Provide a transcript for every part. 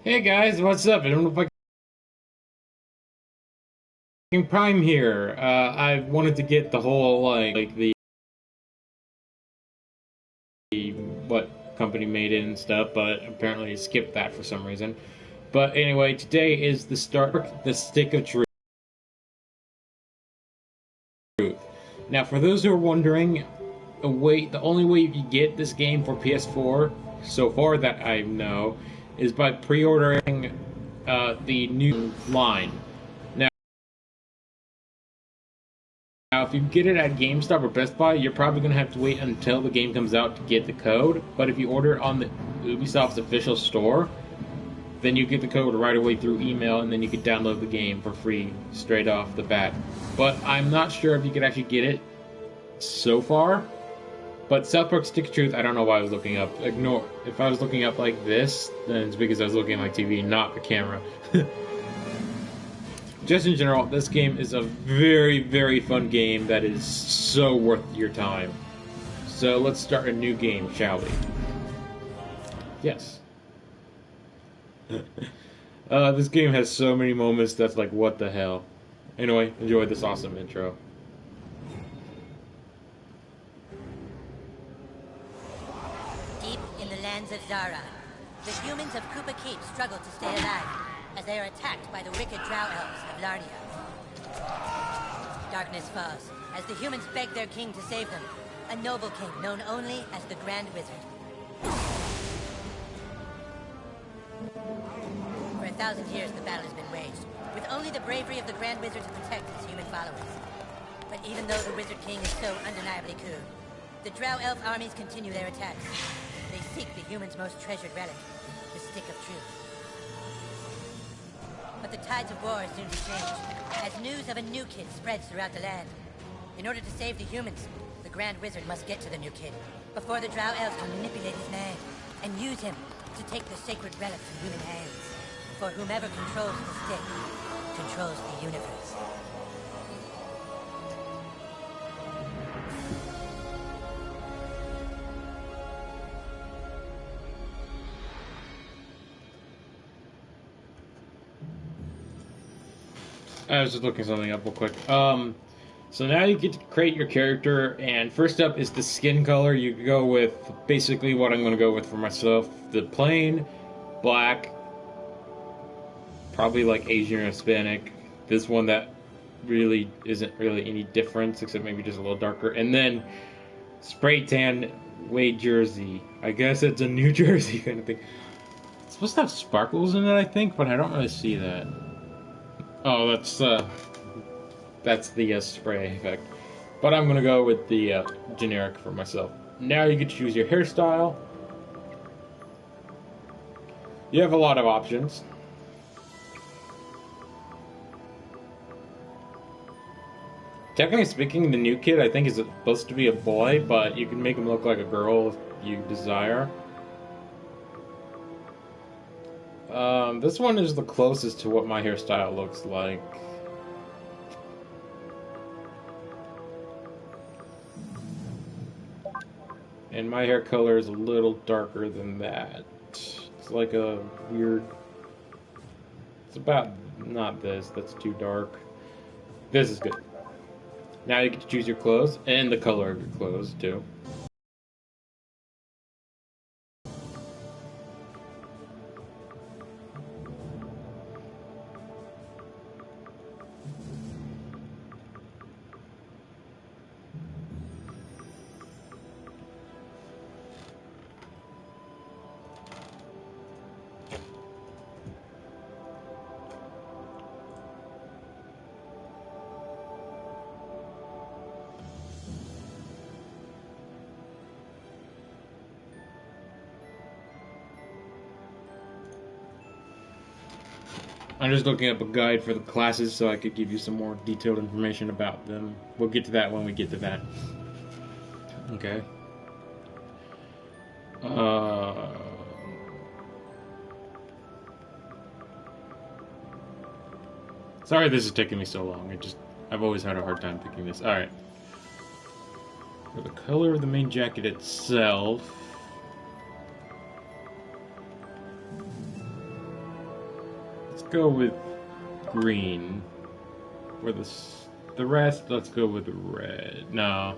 Hey guys, what's up? I don't know if I can Prime here. I wanted to get the whole like the what company made it and stuff, but apparently it skipped that for some reason. But anyway, today is the Stick of Truth. Now, for those who are wondering, the only way you can get this game for PS4 so far that I know is by pre-ordering the new line. Now, if you get it at GameStop or Best Buy, you're probably going to have to wait until the game comes out to get the code. But if you order it on the Ubisoft's official store, then you get the code right away through email, and then you can download the game for free straight off the bat. But I'm not sure if you could actually get it so far. But South Park Stick of Truth, I don't know why I was looking up. Ignore. If I was looking up like this, then it's because I was looking at my TV, not the camera. Just in general, this game is a very, very fun game that is so worth your time. So let's start a new game, shall we? Yes. This game has so many moments that's like, what the hell? Anyway, enjoy this awesome intro. Deep in the lands of Zara, the humans of Koopa Keep struggle to stay alive as they are attacked by the wicked Drow Elves of Larnia. Darkness falls as the humans beg their king to save them, a noble king known only as the Grand Wizard. For 1,000 years, the battle has been waged, with only the bravery of the Grand Wizard to protect his human followers. But even though the Wizard King is so undeniably cool, the Drow Elf armies continue their attacks. They seek the humans' most treasured relic, the Stick of Truth. But the tides of war are soon to change, as news of a new kid spreads throughout the land. In order to save the humans, the Grand Wizard must get to the new kid, before the Drow Elves can manipulate his mind, and use him to take the sacred relic from human hands. For whomever controls the stick, controls the universe. I was just looking something up real quick. So now you get to create your character, and first up is the skin color. You go with basically what I'm going to go with for myself: the plain black, probably like Asian or Hispanic. This one that really isn't really any difference except maybe just a little darker. And then spray tan Wade jersey. I guess it's a New Jersey kind of thing. It's supposed to have sparkles in it, I think, but I don't really see that. Oh, that's the spray effect. But I'm gonna go with the generic for myself. Now you get to choose your hairstyle. You have a lot of options. Technically speaking, the new kid I think is supposed to be a boy, but you can make him look like a girl if you desire. This one is the closest to what my hairstyle looks like. And my hair color is a little darker than that. It's like a weird... It's about... not this, that's too dark. This is good. Now you get to choose your clothes, and the color of your clothes, too. I'm just looking up a guide for the classes so I could give you some more detailed information about them. We'll get to that when we get to that. Okay. Uh, Sorry this is taking me so long. I've always had a hard time picking this. Alright. For the color of the main jacket itself... go with green. For the rest, let's go with red. No.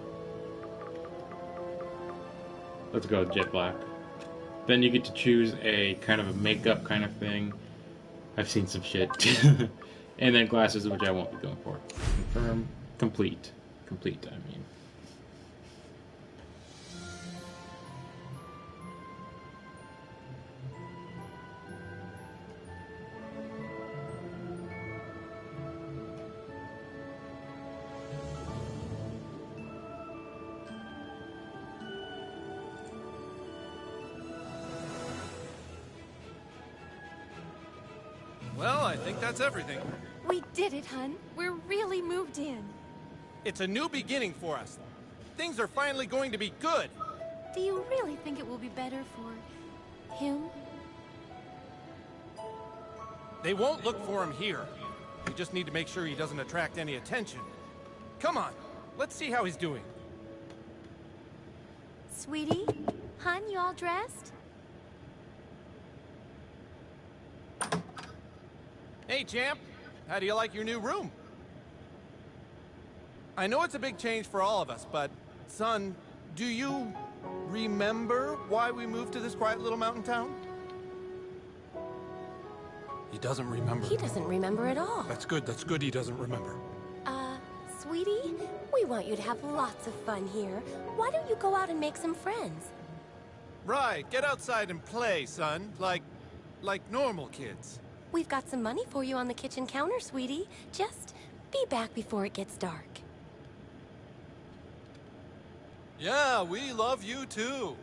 Let's go with jet black. Then you get to choose a kind of a makeup kind of thing. I've seen some shit. And then glasses, which I won't be going for. Confirm. Complete. Complete, I mean. Well, I think that's everything. We did it, hun. We're really moved in. It's a new beginning for us. Things are finally going to be good. Do you really think it will be better for him? They won't look for him here. We just need to make sure he doesn't attract any attention. Come on, let's see how he's doing. Sweetie? Hun, you all dressed? Hey, champ. How do you like your new room? I know it's a big change for all of us, but, son, do you remember why we moved to this quiet little mountain town? He doesn't remember. He doesn't remember at all. That's good he doesn't remember. Sweetie, we want you to have lots of fun here. Why don't you go out and make some friends? Right, get outside and play, son. Like normal kids. We've got some money for you on the kitchen counter, sweetie. Just be back before it gets dark. Yeah, we love you too.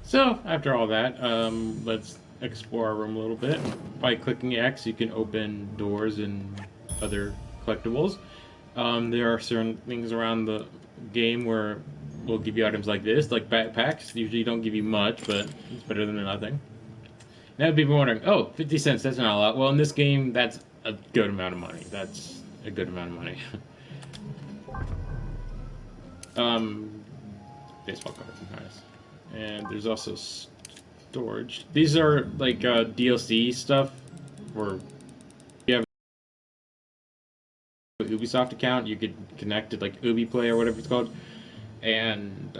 So, after all that, let's explore our room a little bit. By clicking X, you can open doors and other collectibles. There are certain things around the game where we'll give you items like this, like backpacks. Usually don't give you much, but it's better than nothing. Now people are wondering, oh, 50 cents, that's not a lot. Well, in this game, that's a good amount of money. That's a good amount of money. Baseball cards, nice. And there's also storage. These are like DLC stuff, where you have an Ubisoft account, you could connect it like UbiPlay or whatever it's called, and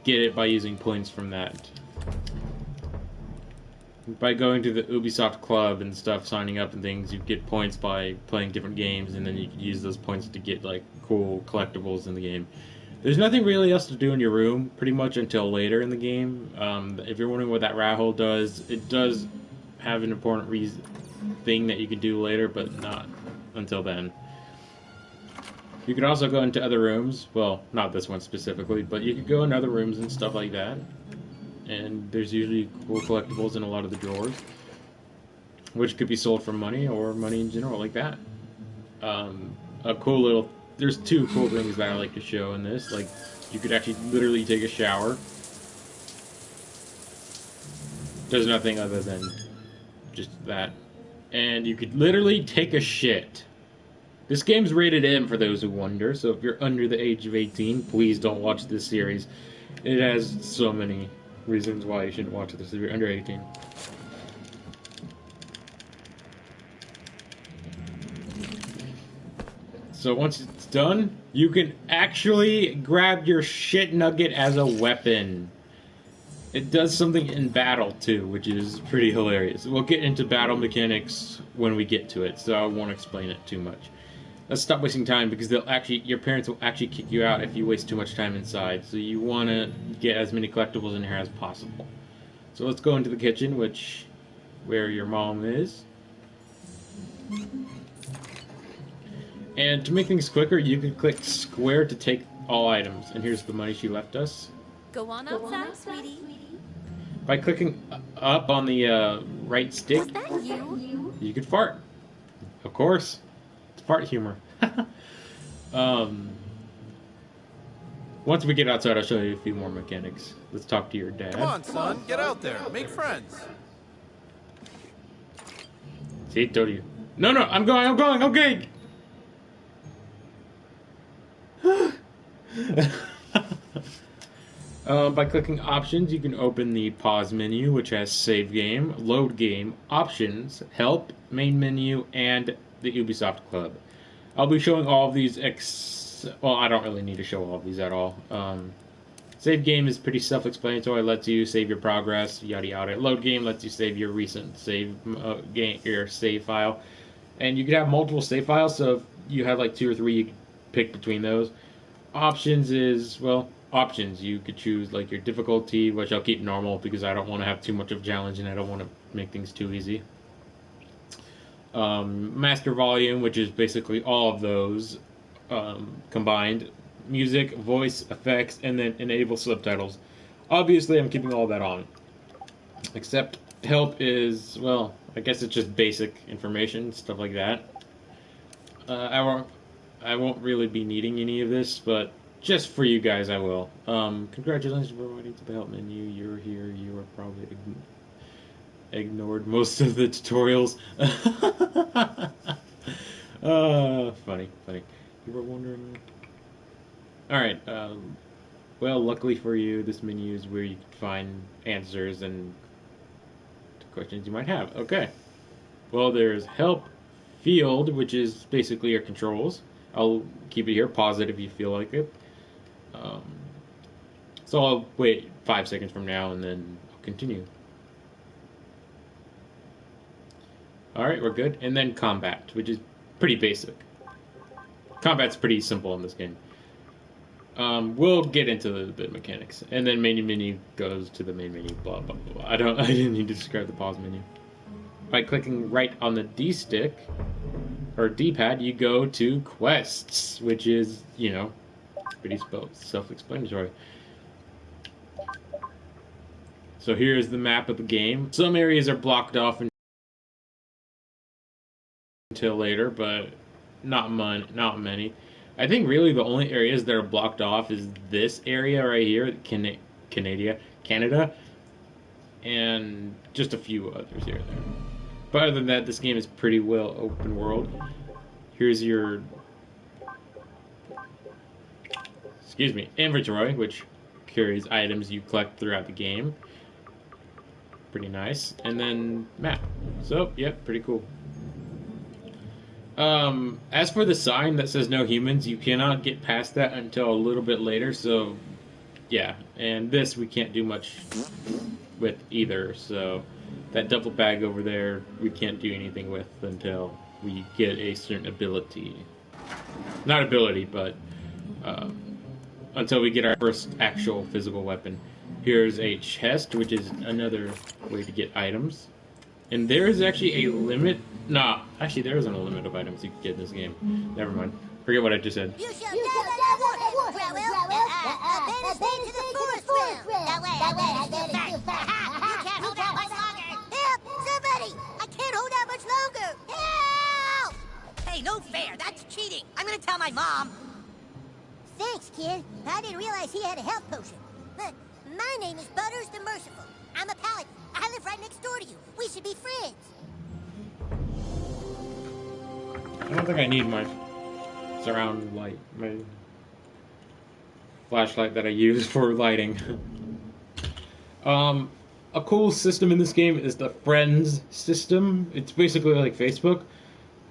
get it by using points from that. By going to the Ubisoft Club and stuff, signing up and things, you get points by playing different games, and then you can use those points to get like cool collectibles in the game. There's nothing really else to do in your room, pretty much until later in the game. If you're wondering what that rat hole does, it does have an important thing that you can do later, but not until then. You could also go into other rooms. Well, not this one specifically, but you could go in other rooms and stuff like that. And there's usually cool collectibles in a lot of the drawers, which could be sold for money or money in general, like that. There's two cool things that I like to show in this. Like, you could actually literally take a shower. Does nothing other than just that. And you could literally take a shit. This game's rated M for those who wonder, so if you're under the age of 18, please don't watch this series. It has so many reasons why you shouldn't watch this if you're under 18. So once it's done, you can actually grab your shit nugget as a weapon. It does something in battle too, which is pretty hilarious. We'll get into battle mechanics when we get to it, so I won't explain it too much. Let's stop wasting time, because your parents will actually kick you out if you waste too much time inside. So you want to get as many collectibles in here as possible. So let's go into the kitchen, where your mom is. And to make things quicker, you can click square to take all items. And here's the money she left us. Go on outside, sweetie. By clicking up on the right stick, Was that you? you could fart. Of course. Fart humor. Once we get outside, I'll show you a few more mechanics. Let's talk to your dad. Come on, son, get out there, make friends. See, told you. No, I'm going, okay! By clicking options, you can open the pause menu, which has save game, load game, options, help, main menu, and the Ubisoft Club. I'll be showing all of these well, I don't really need to show all of these at all. Save game is pretty self-explanatory. It lets you save your progress, yada yada. Load game lets you save your recent save game, your save file, and you can have multiple save files. So if you have like 2 or 3, you can pick between those. Options is, well, options. You could choose like your difficulty, which I'll keep normal because I don't want to have too much of a challenge and I don't want to make things too easy. Master volume, which is basically all of those combined. Music, voice, effects, and then enable subtitles. Obviously, I'm keeping all that on. Except help is, well, I guess it's just basic information, stuff like that. I won't really be needing any of this, but just for you guys, I will. Congratulations for waiting to the help menu. You're here. You are probably ignored most of the tutorials. Funny. You were wondering. Alright, well, luckily for you, this menu is where you can find answers and questions you might have. Okay. Well, there's help field, which is basically your controls. I'll keep it here, pause it if you feel like it. So I'll wait 5 seconds from now and then I'll continue. Alright, we're good. And then combat, which is pretty basic. Combat's pretty simple in this game. We'll get into the mechanics, and then main menu goes to the main menu. Blah blah blah. I didn't need to describe the pause menu. By clicking right on the D stick or D-pad, you go to quests, which is, you know, pretty self-explanatory. So here's the map of the game. Some areas are blocked off until later, but not many. I think really the only areas that are blocked off is this area right here, Canada, and just a few others here and there. But other than that, this game is pretty well open world. Here's your, inventory, which carries items you collect throughout the game. Pretty nice. And then map. So, yep, pretty cool. As for the sign that says no humans, you cannot get past that until a little bit later, so yeah. And this we can't do much with either, so that duffel bag over there we can't do anything with until we get a certain ability. Not ability, but until we get our first actual physical weapon. Here's a chest, which is another way to get items. And there is actually a limit. Nah, actually there isn't a limit of items you can get in this game. Never mind. Forget what I just said. You shall never abandon to the forest realm. That way, you can't hold out much longer. Help! Somebody! I can't hold out much longer. Help! Hey, no fair. That's cheating. I'm gonna tell my mom. Thanks, kid. I didn't realize he had a health potion. My name is Butters the Merciful. I'm a paladin. I live right next door to you. We should be friends. I don't think I need my surround light, my flashlight that I use for lighting. A cool system in this game is the Friends system. It's basically like Facebook,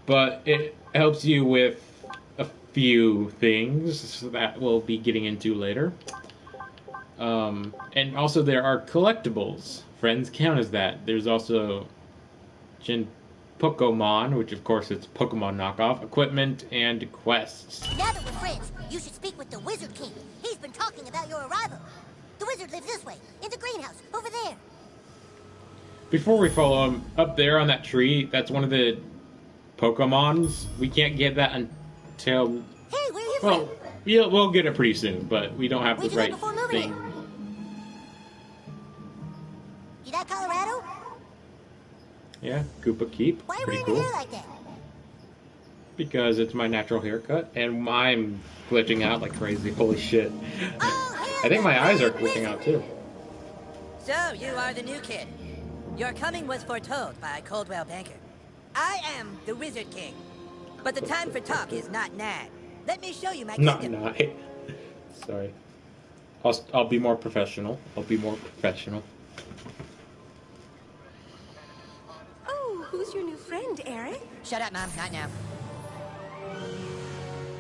but it helps you with a few things that we'll be getting into later. And also there are collectibles. Friends count as that. There's also Pokemon, which of course it's Pokemon knockoff, equipment, and quests. Now that we're friends, you should speak with the Wizard King. He's been talking about your arrival. The wizard lives this way, in the greenhouse, over there. Before we follow him, up there on that tree, that's one of the Pokemons. We can't get that until... Hey, where are you well, from? yeah, we'll get it pretty soon, but we don't have the Where'd you right live before moving thing. here? You that Colorado? Yeah, Koopa Keep. Why are you Pretty wearing cool. your hair like that? Because it's my natural haircut, and I'm glitching out like crazy. Holy shit. Oh, I think my eyes are glitching out too. So, you are the new kid. Your coming was foretold by Coldwell Banker. I am the Wizard King. But the time for talk is not now. Let me show you my Not kingdom. night. Sorry. I'll be more professional. I'll be more professional. Oh, who's your new friend, Eric? Shut up, Mom. Not now.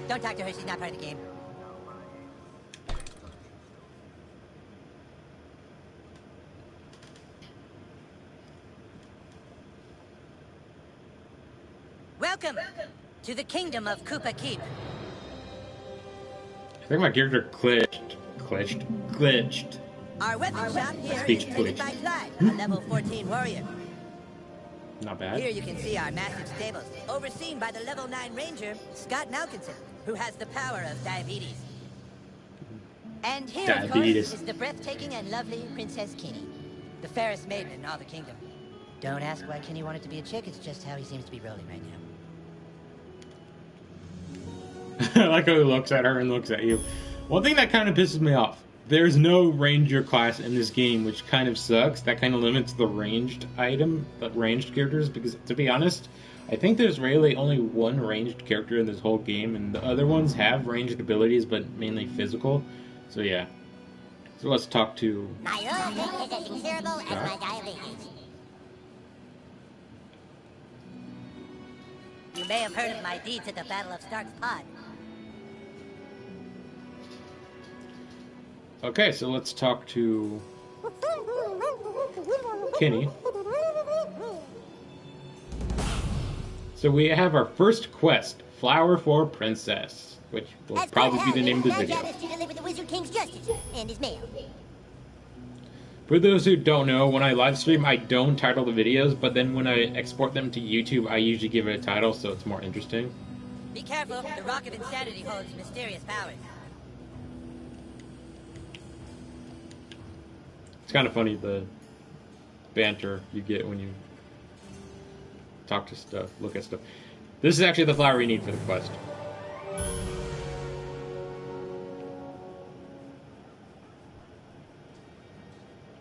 Don't talk to her. She's not part of the game. Welcome to the kingdom of Koopa Keep. I think my character glitched. Our weapon shop here Speech is tended glitched. by Clyde, a level 14 warrior. Not bad. Here you can see our massive stables, overseen by the level 9 ranger, Scott Malkinson, who has the power of diabetes. And here, of Diabetes. course, is the breathtaking and lovely Princess Kenny, the fairest maiden in all the kingdom. Don't ask why Kenny wanted to be a chick, it's just how he seems to be rolling right now. I like how he looks at her and looks at you. One thing that kind of pisses me off. There's no ranger class in this game, which kind of sucks. That kind of limits the ranged characters, because to be honest, I think there's really only one ranged character in this whole game, and the other ones have ranged abilities, but mainly physical. So yeah. So let's talk to... My old thing is as incurable as my diabetes. You may have heard of my deeds at the Battle of Stark's Pod. Okay, so let's talk to Kenny. So we have our first quest, Flower for Princess, which will As probably be the name of the our video. job is to deliver the Wizard King's justice and his mail. For those who don't know, when I live stream, I don't title the videos, but then when I export them to YouTube, I usually give it a title so it's more interesting. Be careful, the Rock of Insanity holds mysterious powers. It's kind of funny, the banter you get when you talk to stuff, look at stuff. This is actually the flower we need for the quest.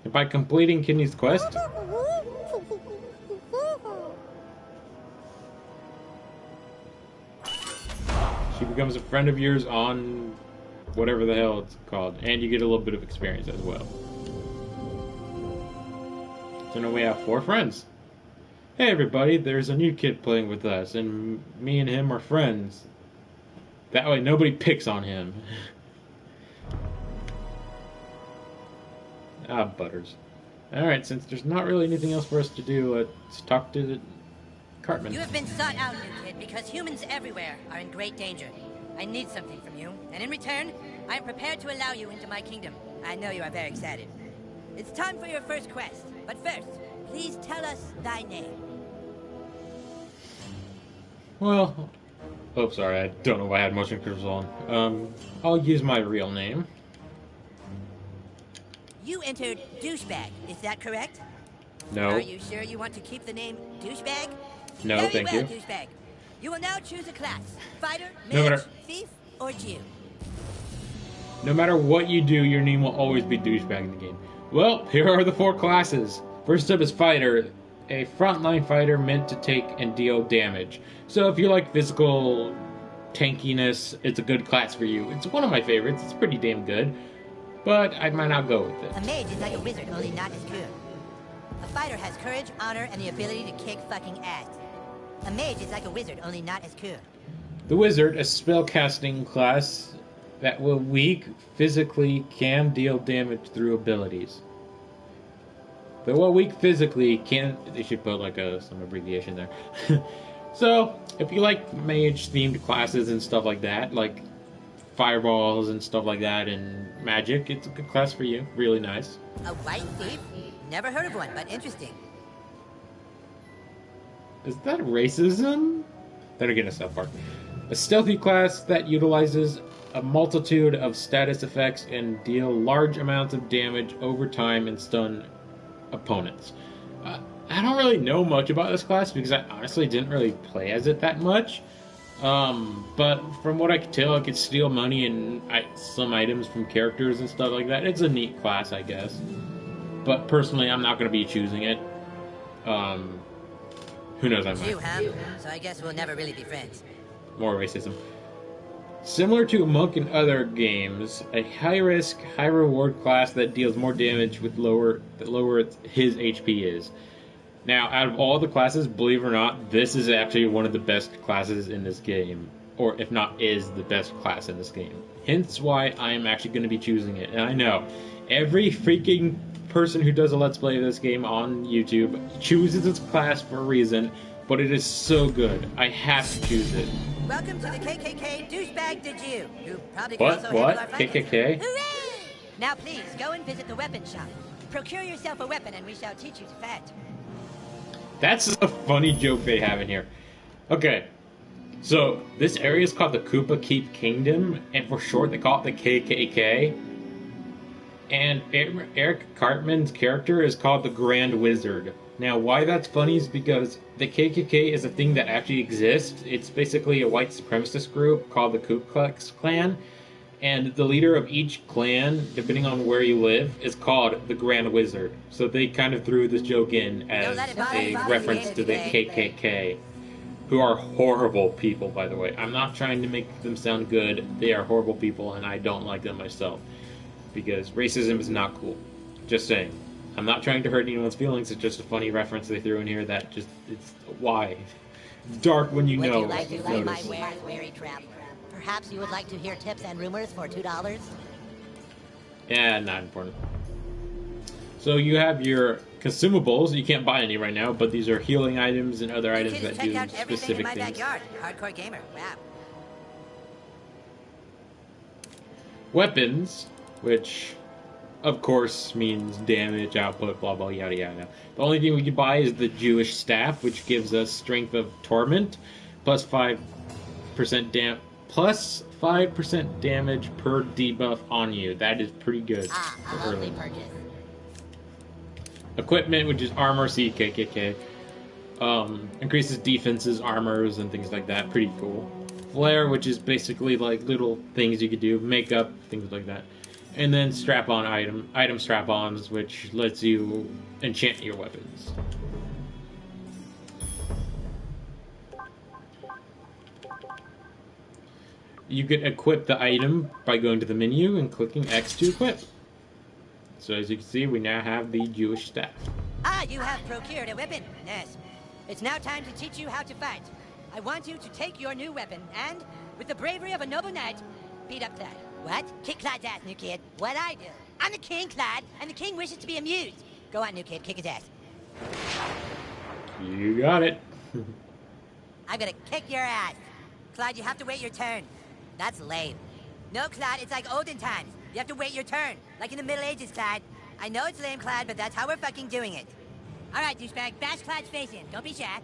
And by completing Kenny's quest, she becomes a friend of yours on whatever the hell it's called, and you get a little bit of experience as well. So now we have 4 friends. Hey everybody, there's a new kid playing with us, and me and him are friends. That way nobody picks on him. Ah, butters. Alright, since there's not really anything else for us to do, let's talk to the Cartman. You have been sought out, new kid, because humans everywhere are in great danger. I need something from you, and in return, I am prepared to allow you into my kingdom. I know you are very excited. It's time for your first quest, but first, please tell us thy name. Well, oh, sorry, I don't know if I had motion controls on. I'll use my real name. You entered douchebag, is that correct? No. Are you sure you want to keep the name douchebag? No, Very thank well, you. douchebag. You will now choose a class: fighter, No mage, matter- thief, or Jew. No matter what you do, your name will always be douchebag in the game. Well, here are the 4 classes. First up is fighter, a frontline fighter meant to take and deal damage. So if you like physical tankiness, it's a good class for you. It's one of my favorites. It's pretty damn good. But I might not go with A it. mage is like a wizard, only not as cool. A fighter has courage, honor, and the ability to kick fucking ass. A mage is like a wizard, only not as cool. The wizard, a spellcasting class that will weak physically can deal damage through abilities. But while weak physically can, they should put like some abbreviation there. So if you like mage themed classes and stuff like that, like fireballs and stuff like that and magic, it's a good class for you. Really nice. A white thief? Never heard of one, but interesting. Is that racism? Then again, a South Park. A stealthy class that utilizes a multitude of status effects and deal large amounts of damage over time and stun opponents. I don't really know much about this class because I honestly didn't really play as it that much. But from what I could tell, I could steal money and some items from characters and stuff like that. It's a neat class, I guess. But personally, I'm not going to be choosing it. Who knows, I might. You, huh? So I guess we'll never really be friends. More racism. Similar to a monk in other games, a high-risk, high-reward class that deals more damage with the lower his HP is. Now, out of all the classes, believe it or not, this is actually one of the best classes in this game. Or if not, is the best class in this game. Hence why I am actually going to be choosing it. And I know, every freaking person who does a Let's Play of this game on YouTube chooses this class for a reason, but it is so good. I have to choose it. Welcome to the KKK Douchebag Did You, who probably can What? also handle our What? finances. KKK? Hooray! Now please, go and visit the weapon shop. Procure yourself a weapon and we shall teach you to fight. That's a funny joke they have in here. Okay, so this area is called the Koopa Keep Kingdom, and for short they call it the KKK. And Eric Cartman's character is called the Grand Wizard. Now, why that's funny is because the KKK is a thing that actually exists. It's basically a white supremacist group called the Ku Klux Klan, and the leader of each clan, depending on where you live, is called the Grand Wizard. So they kind of threw this joke in as a reference to the KKK, who are horrible people, by the way. I'm not trying to make them sound good. They are horrible people, and I don't like them myself, because racism is not cool. Just saying. I'm not trying to hurt anyone's feelings. It's just a funny reference they threw in here that just, it's, why? It's dark when you know. Would you like to see my notice. wares, Mary Trap? Perhaps you would like to hear tips and rumors for $2? Yeah, not important. So you have your consumables. You can't buy any right now, but these are healing items and other items that do out everything in specific my things. backyard. Hardcore gamer. Wow. Weapons, which of course means damage, output, blah blah yada yada. The only thing we can buy is the Jewish staff, which gives us strength of torment, plus 5% damage per debuff on you. That is pretty good. Ah, a for lovely early. purchase. Equipment, which is armor, CKKK. Increases defenses, armors, and things like that. Pretty cool. Flare, which is basically like little things you could do, makeup, things like that. And then strap-on item strap-ons, which lets you enchant your weapons. You can equip the item by going to the menu and clicking X to equip. So as you can see, we now have the Jewish staff. Ah, you have procured a weapon. Yes. It's now time to teach you how to fight. I want you to take your new weapon and, with the bravery of a noble knight, beat up Clyde. What? Kick Clyde's ass, new kid. What I do? I'm the king, Clyde, and the king wishes to be amused. Go on, new kid, kick his ass. You got it. I'm gonna kick your ass. Clyde, you have to wait your turn. That's lame. No, Clyde, it's like olden times. You have to wait your turn. Like in the Middle Ages, Clyde. I know it's lame, Clyde, but that's how we're fucking doing it. Alright, douchebag, bash Clyde's face in. Don't be shy.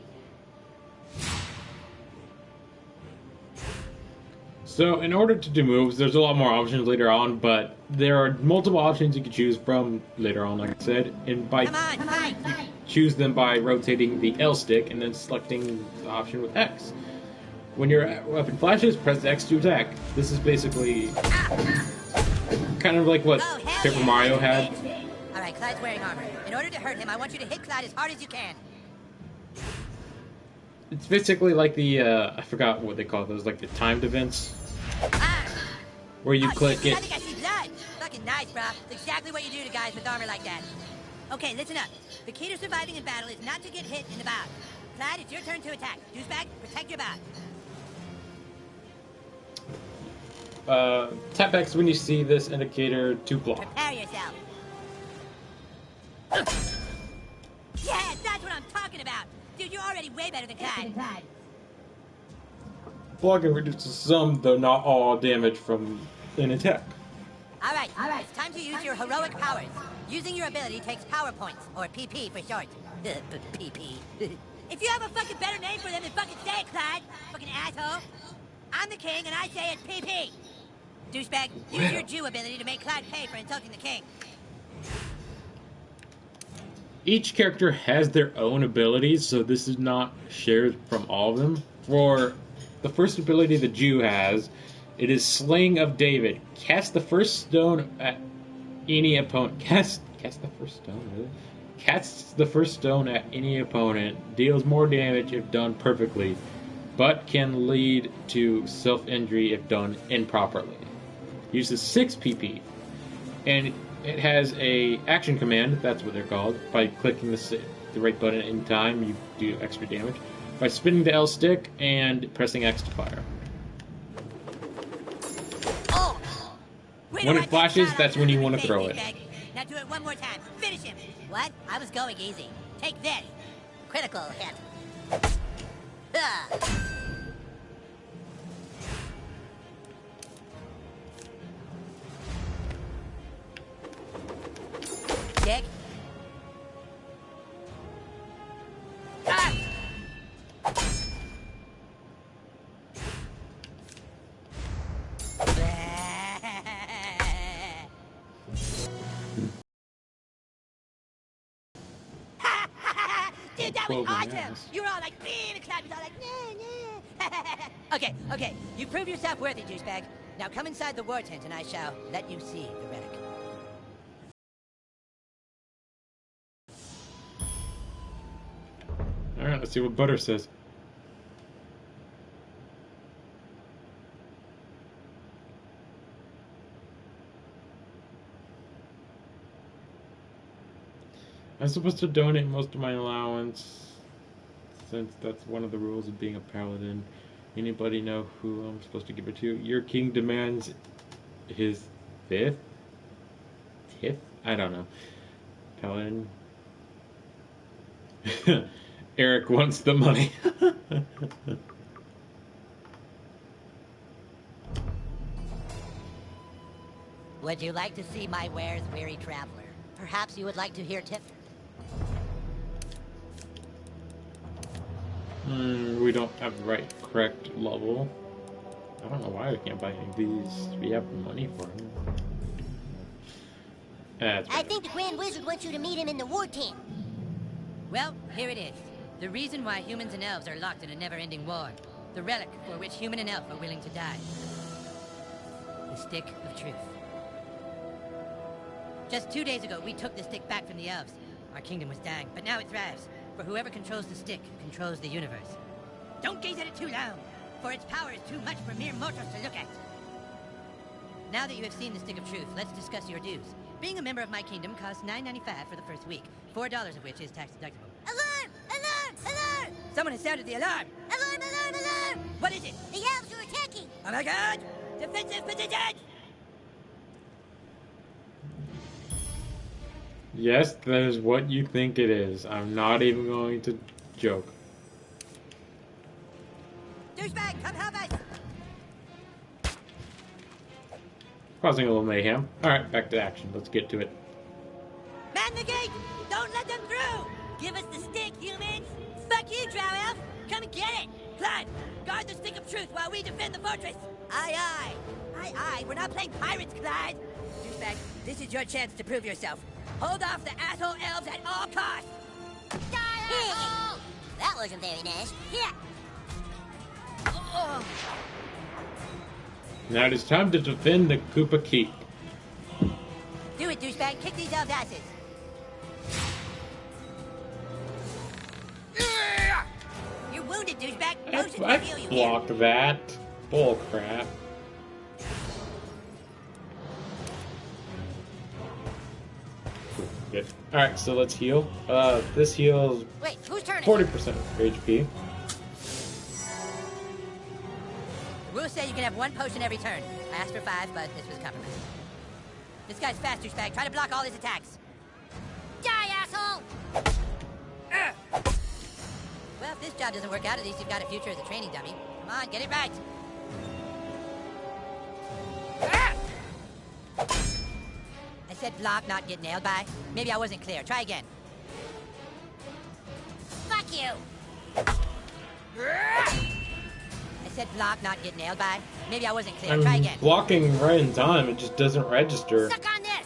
So in order to do moves, there's a lot more options later on, but there are multiple options you can choose from later on, like I said, and by Come on, fight! choose them by rotating the L stick and then selecting the option with X. When your weapon flashes, press X to attack. This is basically kind of like what Oh, hell Paper yeah. Mario had. Alright, Clyde's wearing armor. In order to hurt him, I want you to hit Clyde as hard as you can. It's basically like the, I forgot what they call those, like the timed events, Ah! where you Oh, click shit, I it. think I see blood. Fucking nice, bro. It's exactly what you do to guys with armor like that. Okay, listen up. The key to surviving in battle is not to get hit in the bow. Clyde, it's your turn to attack. Douchebag, protect your bow. Tap X when you see this indicator to block. Prepare yourself. Yeah, that's what I'm talking about. Dude, you're already way better than Clyde. Blocking reduces some, though not all, damage from an attack. Alright, it's time to use your heroic powers. Using your ability takes power points, or PP for short. PP. If you have a fucking better name for them, then fucking say it, Clyde. Fucking asshole. I'm the king, and I say it's PP. Douchebag, use your Jew ability to make Clyde pay for insulting the king. Each character has their own abilities, so this is not shared from all of them. For the first ability the Jew has, it is Slaying of David. Cast the first stone at any opponent. Cast the first stone, really? Casts the first stone at any opponent. Deals more damage if done perfectly, but can lead to self-injury if done improperly. Uses 6 PP, and it has a action command, that's what they're called. By clicking the right button in time, you do extra damage. By spinning the L stick and pressing X to fire. Oh. When it flashes, that's when you want to throw it. Now do it one more time. Finish him. What? I was going easy. Take this. Critical hit. Dick. Ah! Dude, that was awesome! You were all like, and the crowd was all like, nah. Okay, you prove yourself worthy, douchebag. Now come inside the war tent and I shall let you see the relic. Alright, let's see what Butter says. I'm supposed to donate most of my allowance, since that's one of the rules of being a paladin. Anybody know who I'm supposed to give it to? Your king demands his fifth? I don't know. Paladin. Eric wants the money. Would you like to see my wares, weary traveler? Perhaps you would like to hear Tifter. We don't have the correct level. I don't know why we can't buy any of these. We have money for them. I think the Grand Wizard wants you to meet him in the war tent. Well, here it is. The reason why humans and elves are locked in a never-ending war. The relic for which human and elf are willing to die. The Stick of Truth. Just 2 days ago, we took the stick back from the elves. Our kingdom was dying, but now it thrives. For whoever controls the stick controls the universe. Don't gaze at it too long, for its power is too much for mere mortals to look at. Now that you have seen the Stick of Truth, let's discuss your dues. Being a member of my kingdom costs $9.95 for the first week, $4 of which is tax deductible. Alarm! Alarm! Alarm! Someone has sounded the alarm! Alarm! Alarm! Alarm! What is it? The elves are attacking! Oh my god! Defensive position! Yes, that is what you think it is. I'm not even going to joke. Douchebag, come help us! Causing a little mayhem. Alright, back to action. Let's get to it. Man the gate! Don't let them through! Give us the stick, humans! Fuck you, Drow Elf! Come and get it! Clyde, guard the Stick of Truth while we defend the fortress! Aye, aye! Aye, aye! We're not playing pirates, Clyde! Douchebag, this is your chance to prove yourself. Hold off the asshole elves at all costs! That wasn't very nice. Here! Now it is time to defend the Koopa Keep. Do it, douchebag! Kick these elves' asses! You're wounded, douchebag! Potion I to heal you. blocked that. Bull crap. Good. Alright, so let's heal. This heals Wait, whose turn is 40% of HP. Rules say you can have 1 potion every turn. I asked for 5, but this was compromised. This guy's fast, douchebag. Try to block all his attacks. Die, asshole! Well, if this job doesn't work out, at least you've got a future as a training dummy. Come on, get it right. I said block, not get nailed by. Maybe I wasn't clear. Try again. Fuck you! I said block, not get nailed by. Maybe I wasn't clear. I'm Try again. blocking right in time, it just doesn't register. Suck on this!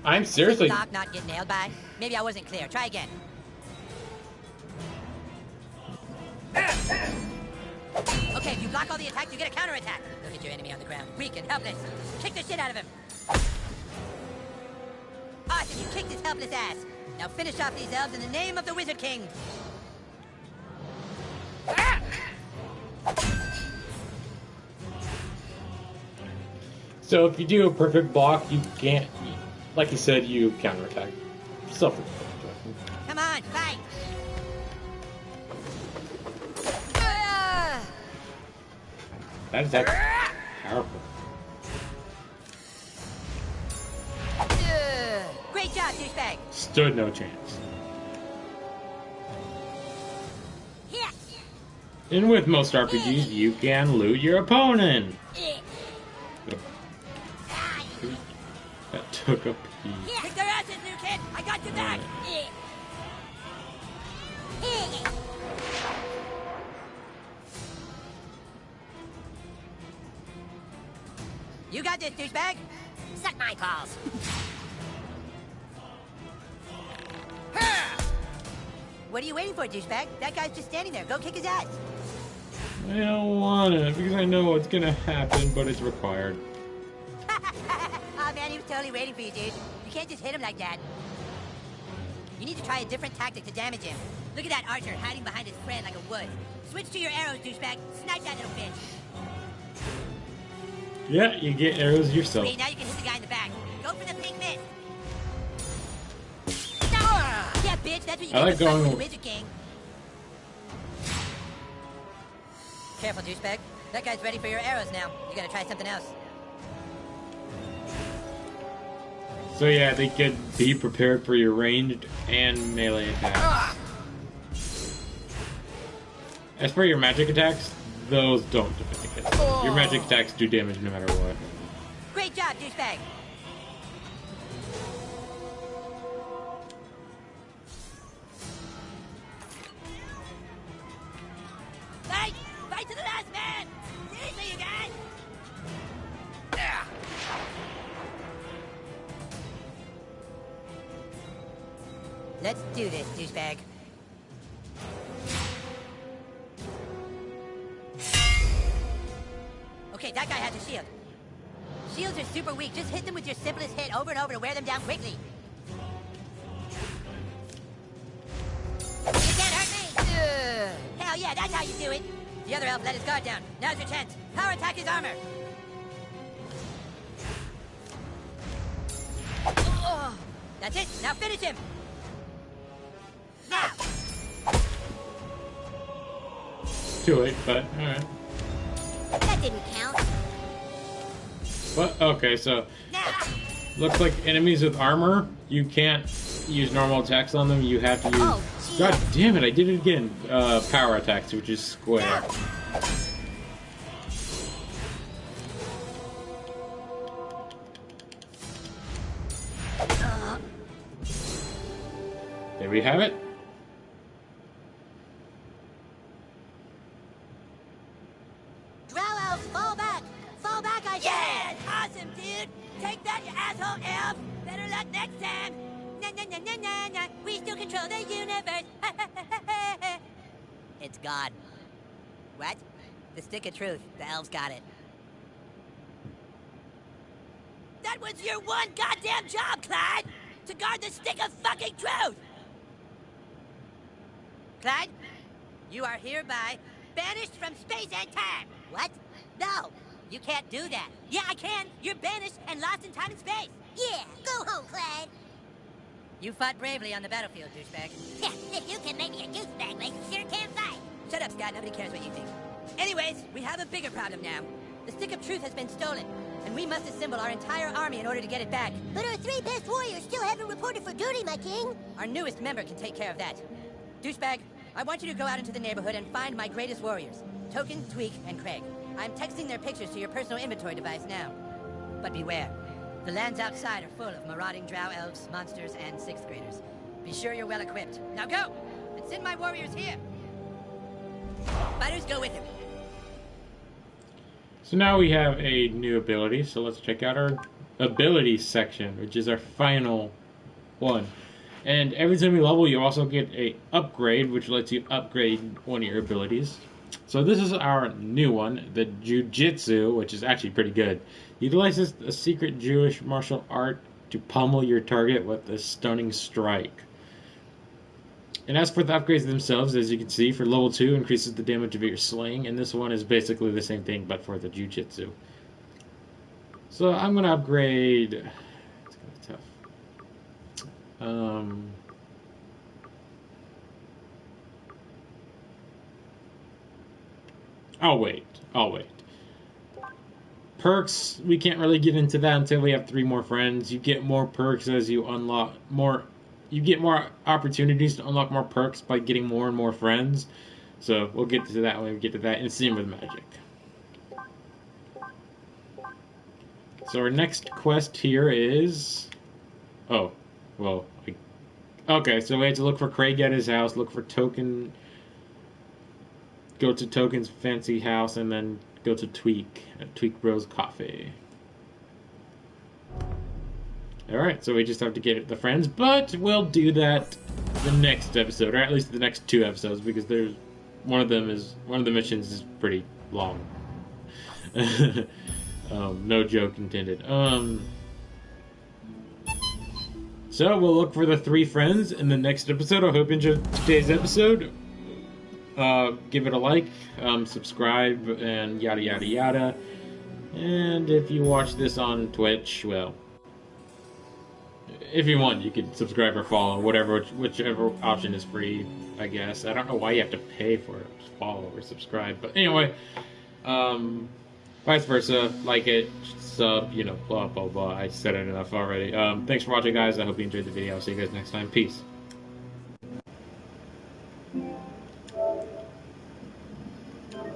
I'm seriously... Block, not get nailed by. Maybe I wasn't clear. Try again. Okay, if you block all the attacks, you get a counterattack. Look at your enemy on the ground, weak and helpless. Kick the shit out of him. Awesome, you kicked his helpless ass. Now finish off these elves in the name of the Wizard King. So if you do a perfect block, you can't, like you said, you counterattack. Self. Come on, fight! That is actually powerful. Great job, douchebag! Stood no chance. Yeah. And with most RPGs, you can loot your opponent. That took a pee. Kick their asses, new kid! I got you back! You got this, douchebag! Suck my balls. What are you waiting for, douchebag? That guy's just standing there. Go kick his ass! I don't want it because I know what's gonna happen, but it's required. Oh man, he was totally waiting for you, dude. You can't just hit him like that. You need to try a different tactic to damage him. Look at that archer hiding behind his friend like a wood. Switch to your arrows, douchebag. Snipe that little bitch. Yeah, you get arrows yourself. Sweet, now you can hit the guy in the back. Go for the big miss. Yeah, bitch, that's what you I get like for fucking going- with the Wizard King. Careful, douchebag. That guy's ready for your arrows now. You gotta try something else. So yeah, they could be prepared for your ranged and melee attacks. As for your magic attacks, those don't defend against it. Your magic attacks do damage no matter what. Great job, douchebag. Fight! Fight to the last man! Seriously, you guys! Let's do this, douchebag. Okay, that guy has a shield. Shields are super weak. Just hit them with your simplest hit over and over to wear them down quickly. You can't hurt me! Hell yeah, that's how you do it. The other elf let his guard down. Now's your chance. Power attack his armor. Oh, that's it. Now finish him. Now. Too late, but alright. That didn't count. But okay, so Now. looks like enemies with armor, you can't use normal attacks on them. You have to use. Oh, gee. God damn it! I did it again. Power attacks, which is square. There we have it. Drow elves, fall back! Fall back, I Yeah, awesome, dude. Take that, you asshole elf. Better luck next time. Na na na na na na. We still control the universe. It's gone. What? The stick of truth. The elves got it. That was your one goddamn job, Clyde! To guard the stick of fucking truth! Clyde, you are hereby banished from space and time! What? No! You can't do that. Yeah, I can! You're banished and lost in time and space! Yeah, go home, Clyde. You fought bravely on the battlefield, douchebag. Yeah, if you can make me a douchebag, like you sure can fight. Shut up, Scott. Nobody cares what you think. Anyways, we have a bigger problem now. The Stick of Truth has been stolen, and we must assemble our entire army in order to get it back. But our three best warriors still haven't reported for duty, my king. Our newest member can take care of that. Douchebag, I want you to go out into the neighborhood and find my greatest warriors. Token, Tweak, and Craig. I'm texting their pictures to your personal inventory device now. But beware. The lands outside are full of marauding drow elves, monsters, and sixth graders. Be sure you're well equipped. Now go! And send my warriors here! Fighters, go with him. So now we have a new ability, so let's check out our abilities section, which is our final one. And every time you level, you also get a upgrade, which lets you upgrade one of your abilities. So this is our new one, the Jujitsu, which is actually pretty good. Utilizes a secret Jewish martial art to pummel your target with a stunning strike. And as for the upgrades themselves, as you can see, for level 2, increases the damage of your sling, and this one is basically the same thing, but for the Jujitsu. So I'm going to upgrade... It's going to be tough. I'll wait. Perks, we can't really get into that until we have 3 more friends. You get more perks as you unlock more... You get more opportunities to unlock more perks by getting more and more friends. So we'll get to that when we get to that. And same with magic. So our next quest here is... Oh, well... Okay, so we have to look for Craig at his house, look for Token... Go to Token's fancy house, and then go to Tweak, at Tweak Bros Coffee. Alright, so we just have to get the friends, but we'll do that the next episode, or at least the next 2 episodes, because there's... One of the missions is pretty long. No joke intended. So we'll look for the 3 friends in the next episode. I hope you enjoyed today's episode. Give it a like, subscribe, and yada yada yada. And if you watch this on Twitch, well, if you want, you can subscribe or follow, whichever option is free, I guess. I don't know why you have to pay for it, follow or subscribe, but anyway, vice versa, like it, sub, blah blah blah. I said it enough already. Thanks for watching, guys. I hope you enjoyed the video. I'll see you guys next time. Peace.